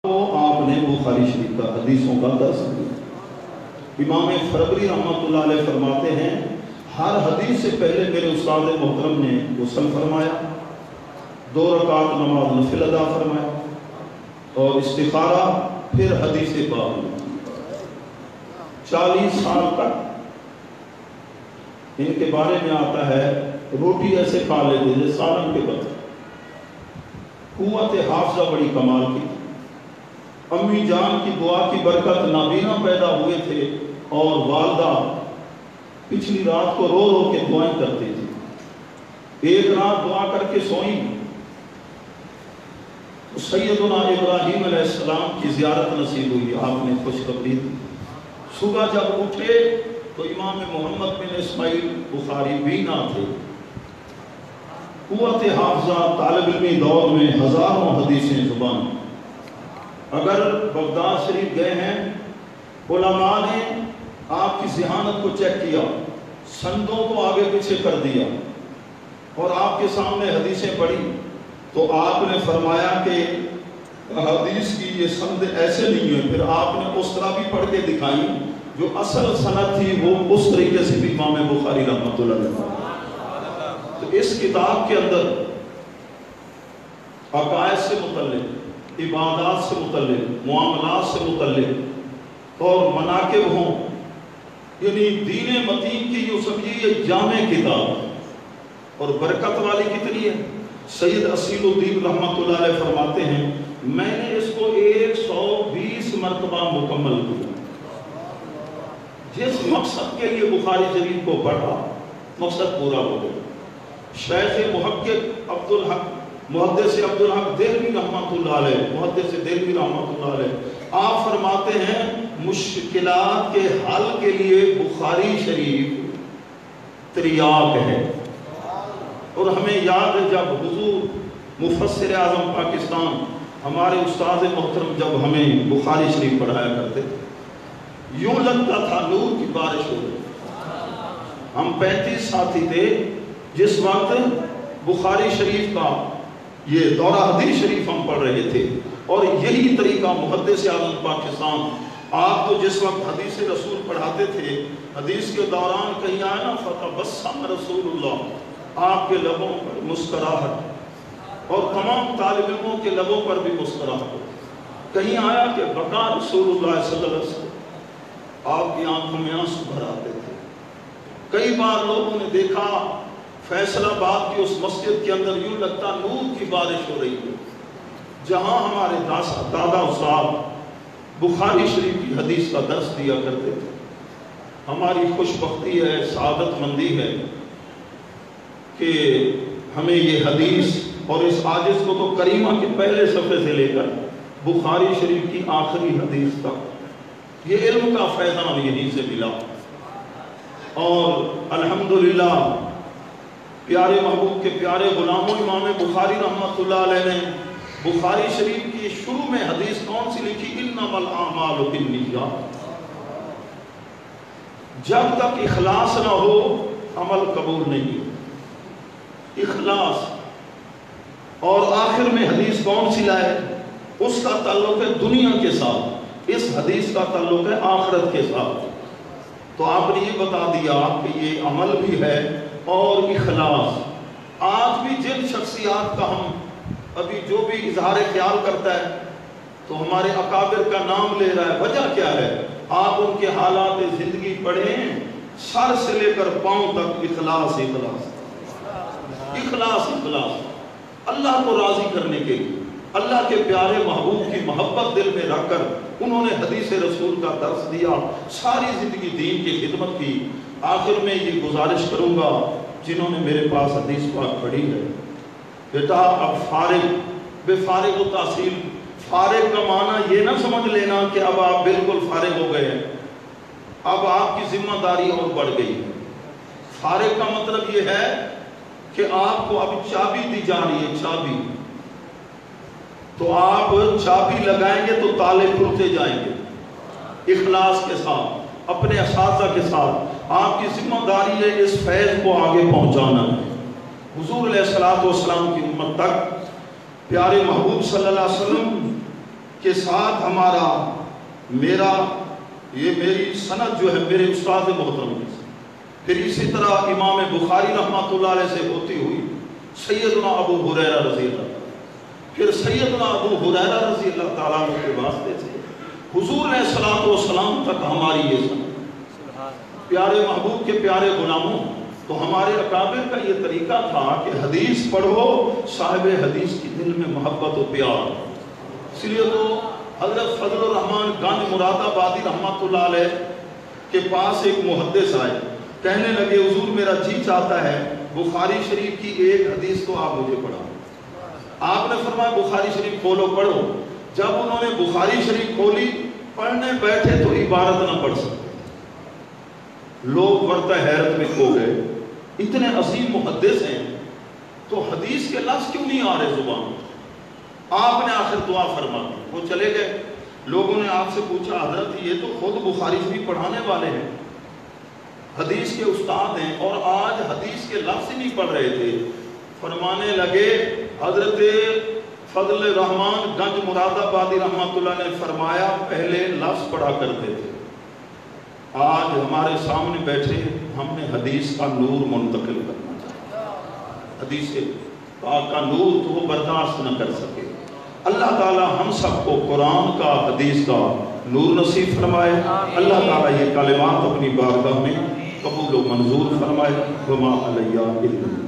وہ آپ نے بخاری شریف کا حدیثوں کا درس دیا۔ امام فربری رحمۃ اللہ علیہ فرماتے ہیں ہر حدیث سے پہلے میرے استاد محترم نے غسل فرمایا، 2 رکعت نماز نفل ادا فرمایا اور استخارہ، پھر حدیث باب 40 سال تک ان کے بارے میں آتا ہے روٹی ایسے کھا لیتے جیسے سالن کے بچے۔ قوت حافظہ بڑی کمال کی، امی جان کی دعا کی برکت نابینا پیدا ہوئے تھے اور والدہ پچھلی رات کو رو رو کے دعائیں کرتی تھی۔ ایک رات دعا کر کے سوئیں، سیدنا ابراہیم علیہ السلام کی زیارت نصیب ہوئی، آپ نے خوشخبری دی۔ صبح جب اٹھے تو امام محمد بن اسماعیل بخاری بھی نہ تھے۔ قوت حافظہ طالب علمی دور میں ہزاروں حدیثیں زبان۔ اگر بغداد شریف گئے ہیں، علماء نے آپ کی ذہانت کو چیک کیا، سندوں کو آگے پیچھے کر دیا اور آپ کے سامنے حدیثیں پڑھی تو آپ نے فرمایا کہ حدیث کی یہ سند ایسے نہیں ہے۔ پھر آپ نے اس طرح بھی پڑھ کے دکھائی جو اصل سند تھی، وہ اس طریقے سے بھی امام بخاری رحمۃ اللہ علیہ۔ تو اس کتاب کے اندر عقائد سے متعلق، عبادات سے متعلق، معاملات سے متعلق اور مناقب ہوں، یعنی دین متین کی جو سمجھیے یہ جامع کتاب اور برکت والی کتنی ہے۔ سید اصیل الدین رحمۃ اللہ علیہ فرماتے ہیں میں نے اس کو 120 مرتبہ مکمل کیا۔ جس مقصد کے لیے بخاری شریف کو پڑھا مقصد پورا ہو گیا۔ شیخ محقق عبدالحق محدث عبدالحق دہلوی رحمۃ اللہ علیہ، محدث دہلوی رحمۃ اللہ علیہ، آپ فرماتے ہیں مشکلات کے حل کے لیے بخاری شریف تریاق ہے۔ اور ہمیں یاد ہے جب حضور مفسر اعظم پاکستان ہمارے استاد محترم جب ہمیں بخاری شریف پڑھایا کرتے تھے، یوں لگتا تھا نور کی بارش ہو رہی۔ ہم 35 ساتھی تھے جس وقت بخاری شریف کا یہ دورہ حدیث شریف ہم پڑھ رہے تھے، اور یہی طریقہ محدث اعظم پاکستان، آپ تو جس وقت حدیث رسول پڑھاتے تھے، حدیث کے دوران کہیں آیا نا فتبسم رسول اللہ، آپ کے لبوں پر مسکراہٹ، اور تمام طالب علموں کے لبوں پر بھی مسکراہٹ، کہیں آیا کہ بقا رسول اللہ صلی اللہ علیہ وسلم، آپ کی آنکھوں میں آنسو بھر آتے تھے۔ کئی بار لوگوں نے دیکھا فیصل آباد کی اس مسجد کے اندر یوں لگتا نور کی بارش ہو رہی ہے، جہاں ہمارے دادا استاد بخاری شریف کی حدیث کا درس دیا کرتے تھے۔ ہماری خوش بختی ہے، سعادت مندی ہے کہ ہمیں یہ حدیث اور اس عاجز کو تو کریمہ کے پہلے صفحے سے لے کر بخاری شریف کی آخری حدیث تک یہ علم کا فیضان یہیں سے ملا۔ اور الحمدللہ پیارے محبوب کے پیارے غلاموں امام بخاری رحمۃ اللہ علیہ نے بخاری شریف کی شروع میں حدیث کون سی لکھی؟ انما الاعمال بالنیات۔ جب تک اخلاص نہ ہو عمل قبول نہیں ہو، اخلاص۔ اور آخر میں حدیث کون سی لائے؟ اس کا تعلق ہے دنیا کے ساتھ، اس حدیث کا تعلق ہے آخرت کے ساتھ۔ تو آپ نے یہ بتا دیا کہ یہ عمل بھی ہے اور اخلاص۔ آج بھی جن شخصیات کا ہم ابھی جو بھی اظہار خیال کرتا ہے تو ہمارے اکابر کا نام لے رہا ہے، وجہ کیا ہے؟ آپ ان کے حالات زندگی پڑھیں، سر سے لے کر پاؤں تک اخلاص اخلاص اخلاص اخلاص، اللہ کو راضی کرنے کے لیے، اللہ کے پیارے محبوب کی محبت دل میں رکھ کر انہوں نے حدیث رسول کا درس دیا، ساری زندگی دین کی خدمت کی۔ آخر میں یہ گزارش کروں گا جنہوں نے میرے پاس حدیث پاک پڑھی ہے، بیٹا اب فارغ بے فارغ و تحصیل، فارغ کا معنی یہ نہ سمجھ لینا کہ اب آپ بالکل فارغ ہو گئے ہیں، اب آپ کی ذمہ داری اور بڑھ گئی ہے۔ فارغ کا مطلب یہ ہے کہ آپ کو اب چابی دی جا رہی ہے، چابی، تو آپ چابی لگائیں گے تو تالے کھلتے جائیں گے۔ اخلاص کے ساتھ، اپنے اساتذہ کے ساتھ آپ کی ذمہ داری ہے اس فیض کو آگے پہنچانا ہے، حضور علیہ الصلوۃ والسلام کی امت تک۔ پیارے محبوب صلی اللہ علیہ وسلم کے ساتھ ہمارا یہ میری سند جو ہے میرے استاد محترم سے، پھر اسی طرح امام بخاری رحمۃ اللہ علیہ سے ہوتی ہوئی سیدنا ابو ہریرہ رضی اللہ تعالیٰ، پھر سیدنا ابو ہریرہ رضی اللہ تعالیٰ کے واسطے سے حضور علیہ الصلوۃ والسلام تک ہماری یہ سند، پیارے محبوب کے پیارے غلاموں، تو ہمارے اکابر کا یہ طریقہ تھا کہ حدیث پڑھو، صاحب حدیث کی دل میں محبت و پیار، اس لیے تو حضرت فضل الرحمن گنج مراد آبادی رحمۃ اللہ علیہ کے پاس ایک محدث آئے، کہنے لگے حضور میرا جی چاہتا ہے بخاری شریف کی ایک حدیث تو آپ مجھے پڑھا۔ آپ نے فرمایا بخاری شریف کھولو پڑھو۔ جب انہوں نے بخاری شریف کھولی، پڑھنے بیٹھے تو عبارت نہ پڑھ سکتے، لوگ ورطہ حیرت میں کھو گئے، اتنے عظیم محدث ہیں تو حدیث کے لفظ کیوں نہیں آ رہے زبان؟ آپ نے آخر دعا فرما دی، وہ چلے گئے۔ لوگوں نے آپ سے پوچھا حضرت یہ تو خود بخاری شریف پڑھانے والے ہیں، حدیث کے استاد ہیں، اور آج حدیث کے لفظ ہی نہیں پڑھ رہے تھے۔ فرمانے لگے حضرت فضل الرحمن گنج مراد آبادی رحمۃ اللہ نے فرمایا پہلے لفظ پڑھا کرتے تھے، آج ہمارے سامنے بیٹھے ہم نے حدیث کا نور منتقل کرنا چاہا، حدیث پاک کا نور تو وہ برداشت نہ کر سکے۔ اللہ تعالی ہم سب کو قرآن کا حدیث کا نور نصیب فرمائے، اللہ تعالی یہ کلمات اپنی بارگاہ میں قبول و منظور فرمائے۔ وما علیہ الا